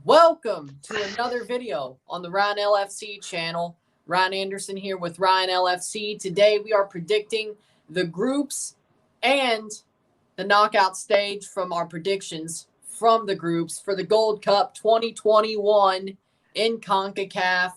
Welcome to another video on the Ryan LFC channel. Ryan Anderson here with Ryan LFC. Today we are predicting the groups and the knockout stage from our predictions from the groups for the Gold Cup 2021 in CONCACAF.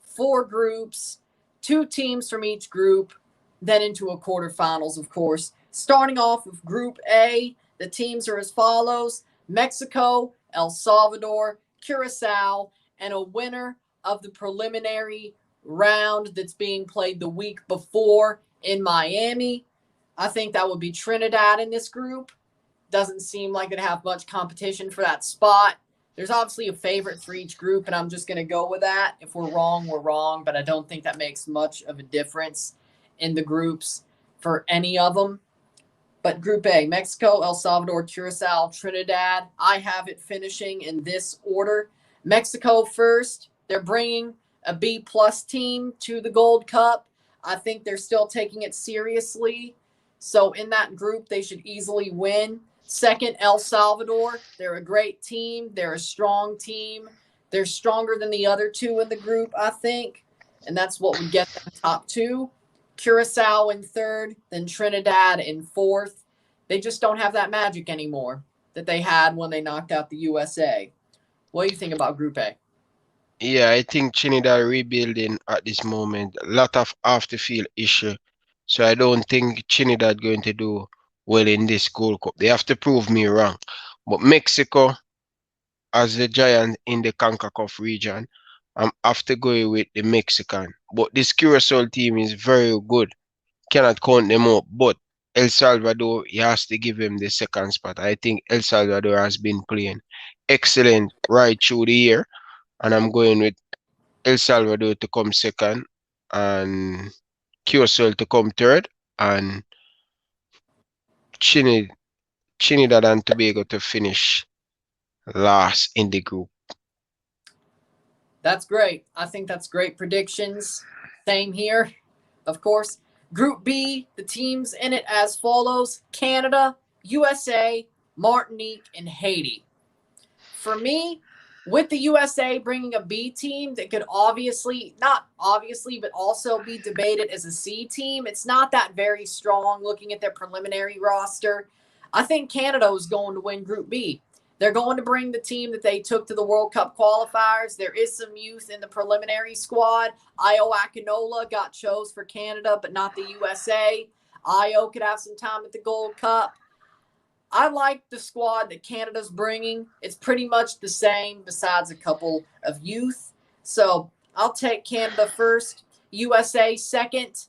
4 groups, 2 teams from each group, then into a quarterfinals, of course. Starting off with Group A, the teams are as follows: Mexico, El Salvador, Curacao, and a winner of the preliminary round that's being played the week before in Miami. I think that would be Trinidad in this group. Doesn't seem like it'd have much competition for that spot. There's obviously a favorite for each group, and I'm just going to go with that. If we're wrong, we're wrong, but I don't think that makes much of a difference in the groups for any of them. But Group A, Mexico, El Salvador, Curacao, Trinidad, I have it finishing in this order. Mexico first. They're bringing a B-plus team to the Gold Cup. I think they're still taking it seriously. So in that group, they should easily win. Second, El Salvador. They're a great team. They're a strong team. They're stronger than the other 2 in the group, I think. And that's what would get them top 2. Curacao in third, then Trinidad in fourth. They just don't have that magic anymore that they had when they knocked out the USA. What do you think about Group A? Yeah, I think Trinidad rebuilding at this moment. A lot of off the field issue. So I don't think Trinidad going to do well in this Gold Cup. They have to prove me wrong. But Mexico, as the giant in the CONCACAF region, I'm have to go with the Mexican. But this Curacao team is very good. Cannot count them up. But El Salvador, he has to give him the second spot. I think El Salvador has been playing excellent right through the year. And I'm going with El Salvador to come second and Curacao to come third and Trinidad, Trinidad and Tobago to finish last in the group. That's great. I think that's great predictions. Same here, of course. Group B, the teams in it as follows: Canada, USA, Martinique, and Haiti. For me, with the USA bringing a B team that could not obviously, but also be debated as a C team, it's not that very strong looking at their preliminary roster. I think Canada is going to win Group B. They're going to bring the team that they took to the World Cup qualifiers. There is some youth in the preliminary squad. Io Akinola got chose for Canada, but not the USA. Io could have some time at the Gold Cup. I like the squad that Canada's bringing. It's pretty much the same, besides a couple of youth. So I'll take Canada first, USA second.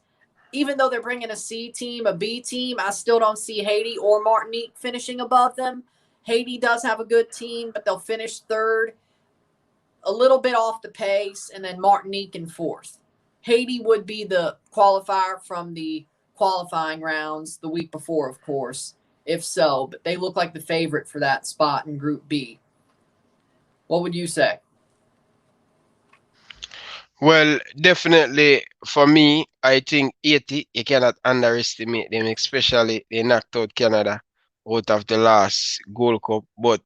Even though they're bringing a C team, a B team, I still don't see Haiti or Martinique finishing above them. Haiti does have a good team, but they'll finish third, a little bit off the pace, and then Martinique in fourth. Haiti would be the qualifier from the qualifying rounds the week before, of course, if so, but they look like the favorite for that spot in Group B. What would you say? Well, definitely for me, I think 80, you cannot underestimate them, especially they knocked out Canada out of the last Gold Cup. But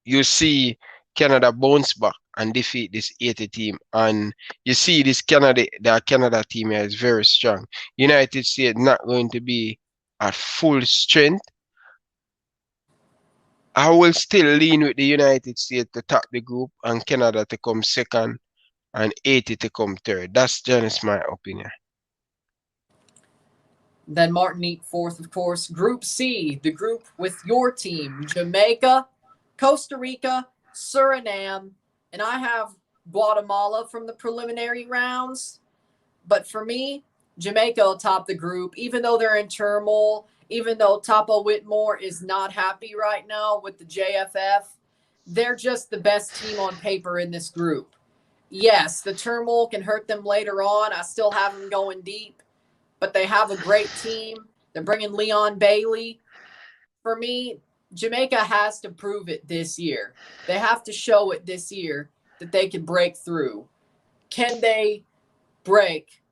you see Canada bounce back and defeat this 80 team. And you see the Canada team here is very strong. United States not going to be at full strength. I will still lean with the United States to top the group and Canada to come second and 80 to come third. That's just my opinion. Then Martinique fourth, of course. Group C, the group with your team: Jamaica, Costa Rica, Suriname, and I have Guatemala from the preliminary rounds. But for me, Jamaica will top the group, even though they're in turmoil, even though Topo Whitmore is not happy right now with the JFF. They're just the best team on paper in this group. Yes, the turmoil can hurt them later on. I still have them going deep, but they have a great team. They're bringing Leon Bailey. For me, Jamaica has to prove it this year. They have to show it this year that they can break through. Can they break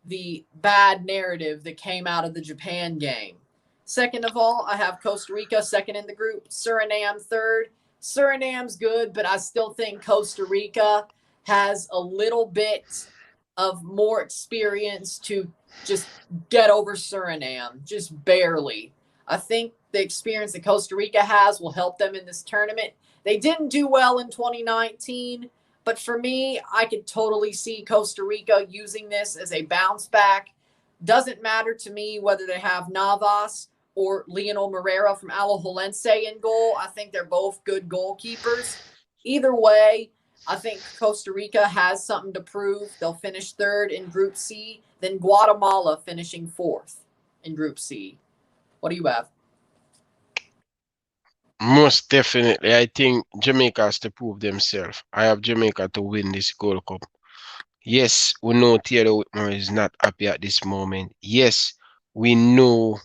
the bad narrative that came out of the Japan game? Second of all, I have Costa Rica second in the group, Suriname third. Suriname's good, but I still think Costa Rica has a little bit of more experience to just get over Suriname, just barely. I think the experience that Costa Rica has will help them in this tournament. They didn't do well in 2019, but for me, I could totally see Costa Rica using this as a bounce back. Doesn't matter to me whether they have Navas or Lionel Moreira from Alajuelense in goal. I think they're both good goalkeepers. Either way, I think Costa Rica has something to prove. They'll finish third in Group C, then Guatemala finishing fourth in Group C. What do you have? Most definitely, I think Jamaica has to prove themselves. I have Jamaica to win this Gold Cup. Yes, we know Theodore Whitmore is not happy at this moment. Yes, we know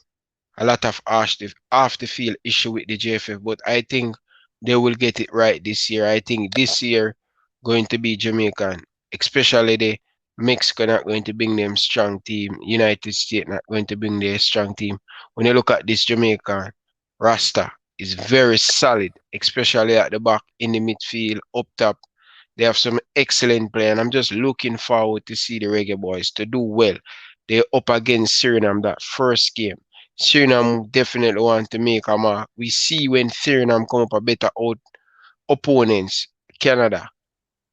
a lot of off the field issue with the JFF, but I think they will get it right this year. I think this year going to be Jamaican, especially the Mexico not going to bring them strong team. United States not going to bring their strong team. When you look at this Jamaican Rasta is very solid, especially at the back in the midfield, up top. They have some excellent play, and I'm just looking forward to see the Reggae Boyz to do well. They're up against Suriname that first game. Suriname definitely want to make a mark. We see when Suriname come up a better out opponents, Canada,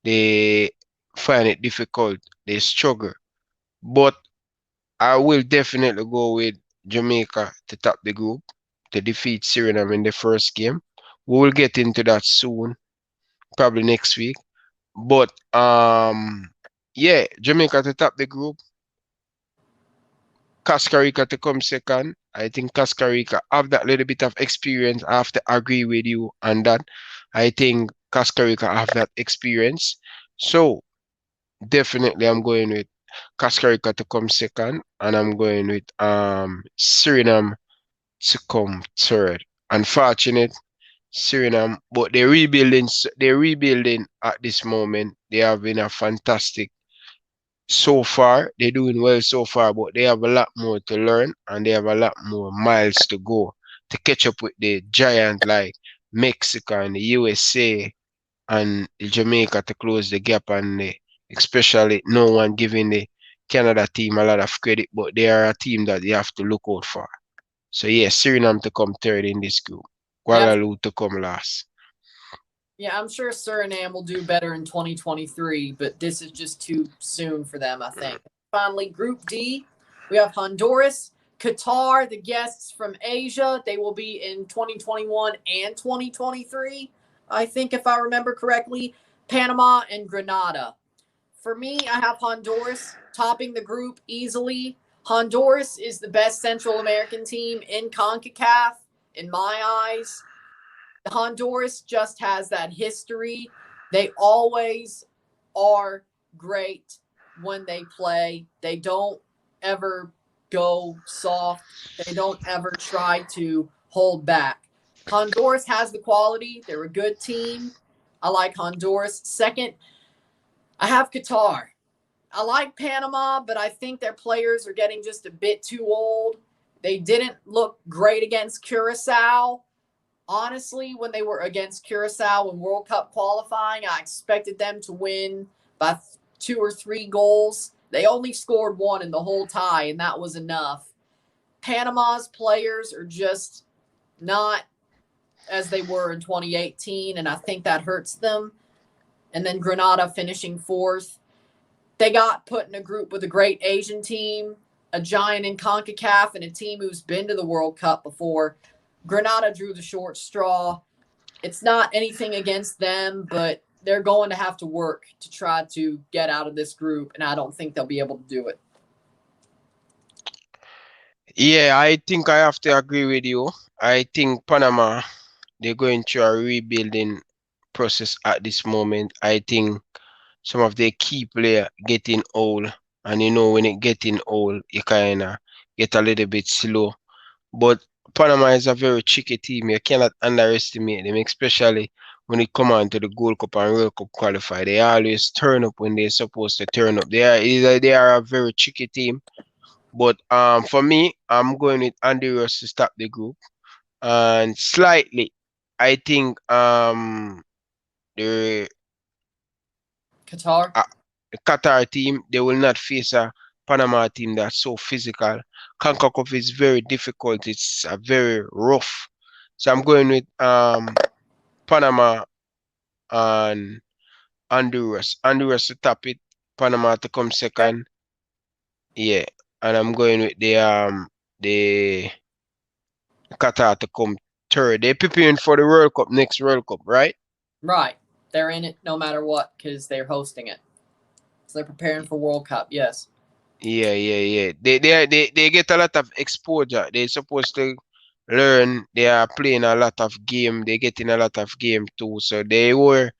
they find it difficult. They struggle. But I will definitely go with Jamaica to top the group to defeat Suriname in the first game. We will get into that soon, probably next week. But yeah, Jamaica to top the group, Costa Rica to come second. I think Costa Rica have that little bit of experience. I have to agree with you on that. I think Costa Rica have that experience. So definitely I'm going with Costa Rica to come second, and I'm going with Suriname to come third. Unfortunate Suriname, but they're rebuilding at this moment. They have been a fantastic so far. They're doing well so far, but they have a lot more to learn and they have a lot more miles to go to catch up with the giant like Mexico and the USA and Jamaica to close the gap, and especially no one giving the Canada team a lot of credit, but they are a team that you have to look out for. So yeah, Suriname to come third in this group. Yeah, Guadalupe to come last. yeah, I'm sure Suriname will do better in 2023, but this is just too soon for them, I think. Finally, Group D, we have Honduras, Qatar, the guests from Asia. They will be in 2021 and 2023, I think, if I remember correctly. Panama and Grenada. For me, I have Honduras topping the group easily. Honduras is the best Central American team in CONCACAF, in my eyes. Honduras just has that history. They always are great when they play. They don't ever go soft. They don't ever try to hold back. Honduras has the quality. They're a good team. I like Honduras. Second, I have Qatar. I like Panama, but I think their players are getting just a bit too old. They didn't look great against Curacao. Honestly, when they were against Curacao in World Cup qualifying, I expected them to win by 2 or 3 goals. They only scored 1 in the whole tie, and that was enough. Panama's players are just not as they were in 2018, and I think that hurts them. And then Grenada finishing 4th. They got put in a group with a great Asian team, a giant in CONCACAF, and a team who's been to the World Cup before. Grenada drew the short straw. It's not anything against them, but they're going to have to work to try to get out of this group, and I don't think they'll be able to do it. Yeah, I think I have to agree with you. I think Panama, they're going through a rebuilding process at this moment. I think some of their key players getting old, and when it getting old, you kind of get a little bit slow. But Panama is a very tricky team. You cannot underestimate them, especially when it come on to the Gold Cup and World Cup qualify. They always turn up when they're supposed to turn up. They are a very tricky team. But for me, I'm going with Honduras to stop the group. And slightly, I think the Qatar. uh, Qatar team, they will not face a Panama team that's so physical. CONCACAF is very difficult. It's very rough. So I'm going with Panama and Honduras. Honduras to top it, Panama to come Okay. second. Yeah, and I'm going with the Qatar to come third. They're preparing for the World Cup, next World Cup, right? Right. They're in it no matter what because they're hosting it. So they're preparing for World Cup. Yes. Yeah. They get a lot of exposure. They're supposed to learn. They are playing a lot of game. They're getting a lot of game too. So they were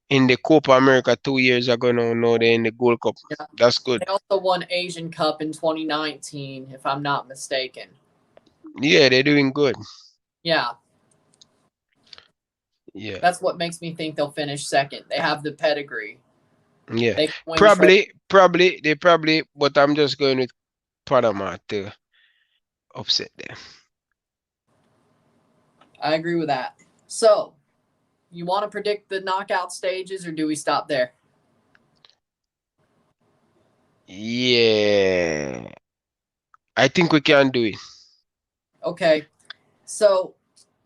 in the Copa America 2 years ago. Now they're in the Gold Cup. Yeah. That's good. They also won Asian Cup in 2019, if I'm not mistaken. Yeah, they're doing good. Yeah. Yeah. That's what makes me think they'll finish second. They have the pedigree. Yeah. They can win They probably, but I'm just going with Panama to upset them. I agree with that. So, you want to predict the knockout stages or do we stop there? Yeah. I think we can do it. Okay. So,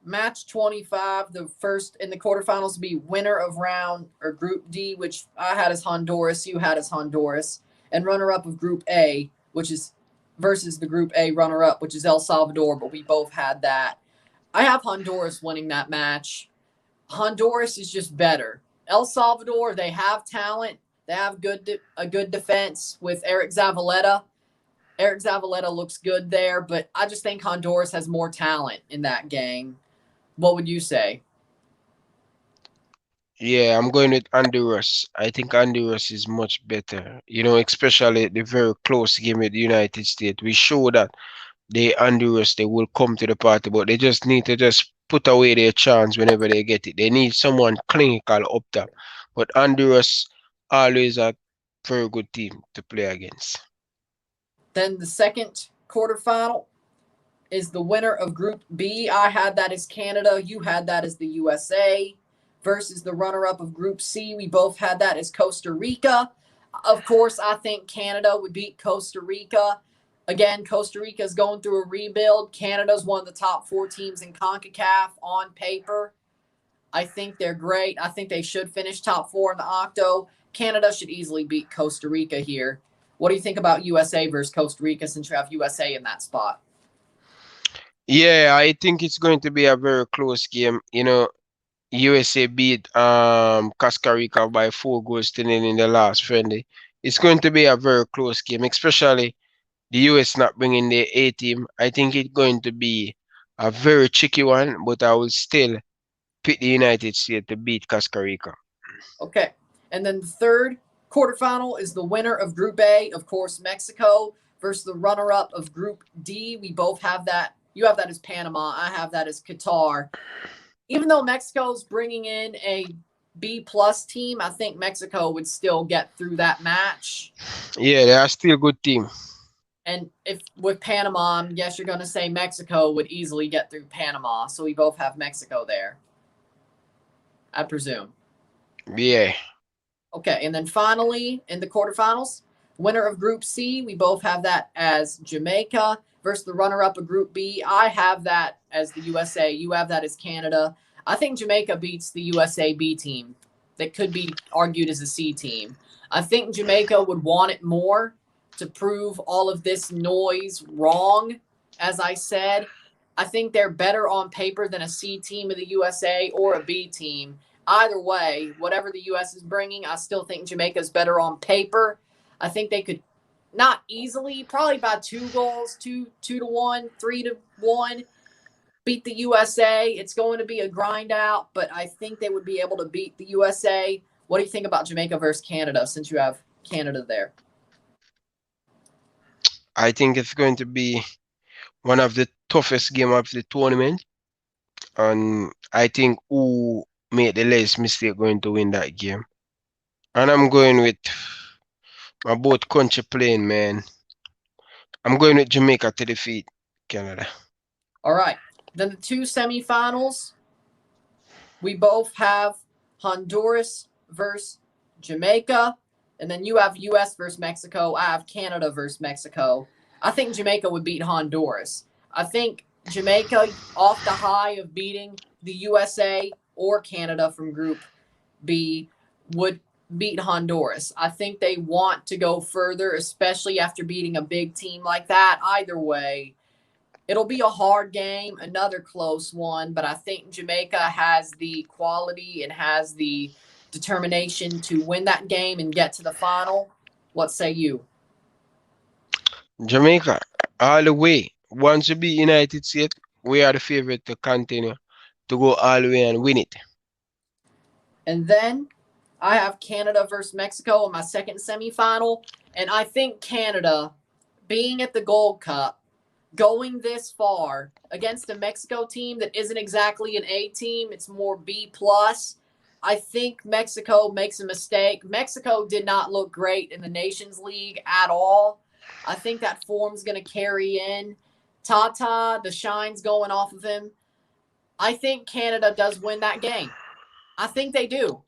match 25, the first in the quarterfinals will be winner of round or Group D, which I had as Honduras, you had as Honduras, and runner up of Group A, which is versus the Group A runner up, which is El Salvador, but we both had that. I have Honduras winning that match. Honduras is just better. El Salvador, they have talent. They have a good defense with Eric Zavaleta. Eric Zavaleta looks good there, but I just think Honduras has more talent in that game. What would you say? Yeah, I'm going with Honduras. I think Honduras is much better. Especially the very close game with the United States. We show that the Honduras, they will come to the party, but they just need to just put away their chance whenever they get it. They need someone clinical up top. But Honduras always a very good team to play against. Then the second quarterfinal is the winner of Group B. I had that as Canada. You had that as the USA versus the runner up of Group C. We both had that as Costa Rica. Of course, I think Canada would beat Costa Rica. Again, Costa Rica is going through a rebuild. Canada's one of the top 4 teams in CONCACAF on paper. I think they're great. I think they should finish top 4 in the Octo. Canada should easily beat Costa Rica here. What do you think about USA versus Costa Rica since you have USA in that spot? Yeah, I think it's going to be a very close game. USA beat Costa Rica by 4 goals to 0 in the last friendly. It's going to be a very close game, especially the US not bringing their A team. I think it's going to be a very tricky one, but I will still pick the United States to beat Costa Rica. Okay. And then the third quarterfinal is the winner of Group A, of course, Mexico versus the runner up of Group D. We both have that. You have that as Panama. I have that as Qatar. Even though Mexico's bringing in a B plus team, I think Mexico would still get through that match. Yeah, they are still a good team. And if with Panama, I guess you're going to say Mexico would easily get through Panama. So we both have Mexico there, I presume. Yeah. Okay, and then finally in the quarterfinals, winner of Group C, we both have that as Jamaica versus the runner-up of Group B. I have that as the USA. You have that as Canada. I think Jamaica beats the USA B team that could be argued as a C team. I think Jamaica would want it more to prove all of this noise wrong. As I said, I think they're better on paper than a C team of the USA or a B team. Either way, whatever the U.S. is bringing, I still think Jamaica's better on paper. I think they could not easily, probably by 2 goals, 2-1, 3-1, beat the USA. It's going to be a grind out, but I think they would be able to beat the USA. What do you think about Jamaica versus Canada since you have Canada there? I think it's going to be one of the toughest game of the tournament. And I think who made the less mistake going to win that game. And I'm going with my both country playing, man. I'm going with Jamaica to defeat Canada. All right. Then the 2 semifinals. We both have Honduras versus Jamaica. And then you have US versus Mexico. I have Canada versus Mexico. I think Jamaica would beat Honduras. I think Jamaica, off the high of beating the USA or Canada from Group B, would beat Honduras. I think they want to go further, especially after beating a big team like that. Either way, it'll be a hard game, another close one, but I think Jamaica has the quality and has the determination to win that game and get to the final. What say you? Jamaica, all the way. Once we beat United States, we are the favorite to continue to go all the way and win it. And then I have Canada versus Mexico in my second semifinal. And I think Canada, being at the Gold Cup, going this far against a Mexico team that isn't exactly an A team, it's more B plus. I think Mexico makes a mistake. Mexico did not look great in the Nations League at all. I think that form's going to carry in. Tata, the shine's going off of him. I think Canada does win that game. I think they do.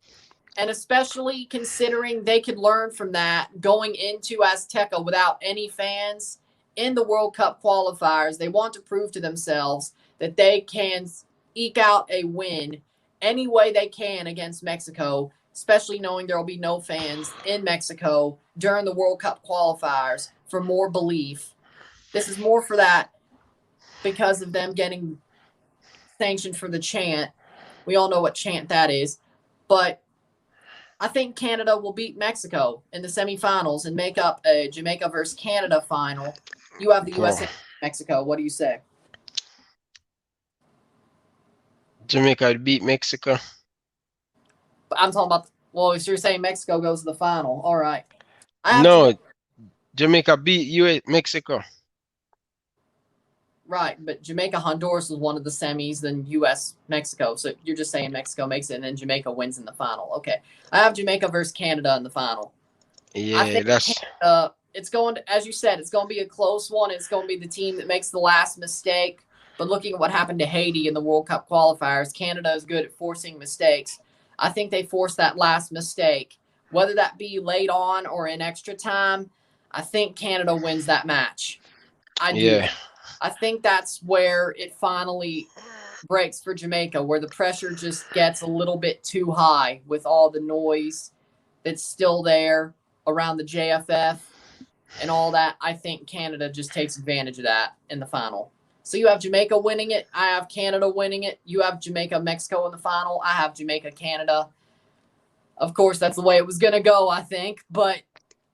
And especially considering they could learn from that going into Azteca without any fans in the World Cup qualifiers. They want to prove to themselves that they can eke out a win any way they can against Mexico, especially knowing there will be no fans in Mexico during the World Cup qualifiers for more belief. This is more for that because of them getting sanctioned for the chant. We all know what chant that is. But I think Canada will beat Mexico in the semifinals and make up a Jamaica versus Canada final. You have the USA and Mexico. What do you say? Jamaica beat Mexico. I'm talking about, well, if you're saying Mexico goes to the final. All right. No, Jamaica beat Mexico. Right, but Jamaica, Honduras was one of the semis, then U.S., Mexico. So you're just saying Mexico makes it, and then Jamaica wins in the final. Okay. I have Jamaica versus Canada in the final. Yeah, I think Canada, it's going to, as you said, it's going to be a close one. It's going to be the team that makes the last mistake. But looking at what happened to Haiti in the World Cup qualifiers, Canada is good at forcing mistakes. I think they forced that last mistake, whether that be late on or in extra time. I think Canada wins that match. I do. Yeah. I think that's where it finally breaks for Jamaica, where the pressure just gets a little bit too high with all the noise that's still there around the JFF and all that. I think Canada just takes advantage of that in the final. So you have Jamaica winning it. I have Canada winning it. You have Jamaica, Mexico in the final. I have Jamaica, Canada. Of course, that's the way it was going to go, I think. But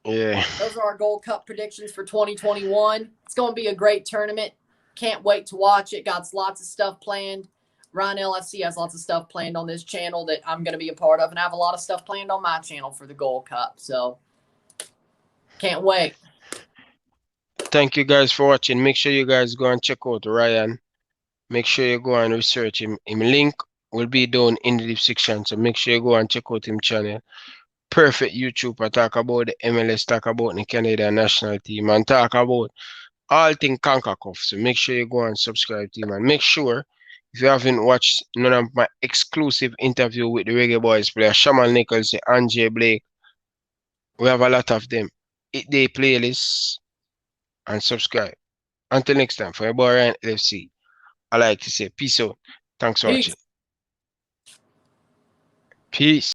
yeah, those are our Gold Cup predictions for 2021. It's going to be a great tournament. Can't wait to watch it. Got lots of stuff planned. Ryan LFC has lots of stuff planned on this channel that I'm going to be a part of, and I have a lot of stuff planned on my channel for the Gold Cup. So can't wait. Thank you guys for watching. Make sure you guys go and check out Ryan. Make sure you go and research him. Him link will be down in the description. So make sure you go and check out him channel. Perfect YouTube. I talk about the MLS, talk about the Canadian national team, and talk about all things CONCACAF. So make sure you go and subscribe to him. And make sure, if you haven't watched none of my exclusive interview with the Reggae Boyz player, Shaman Nichols, Andre Blake, we have a lot of them. Hit the playlist and subscribe. Until next time, for your boy Ryan LFC, I like to say peace out. Thanks for watching. Peace.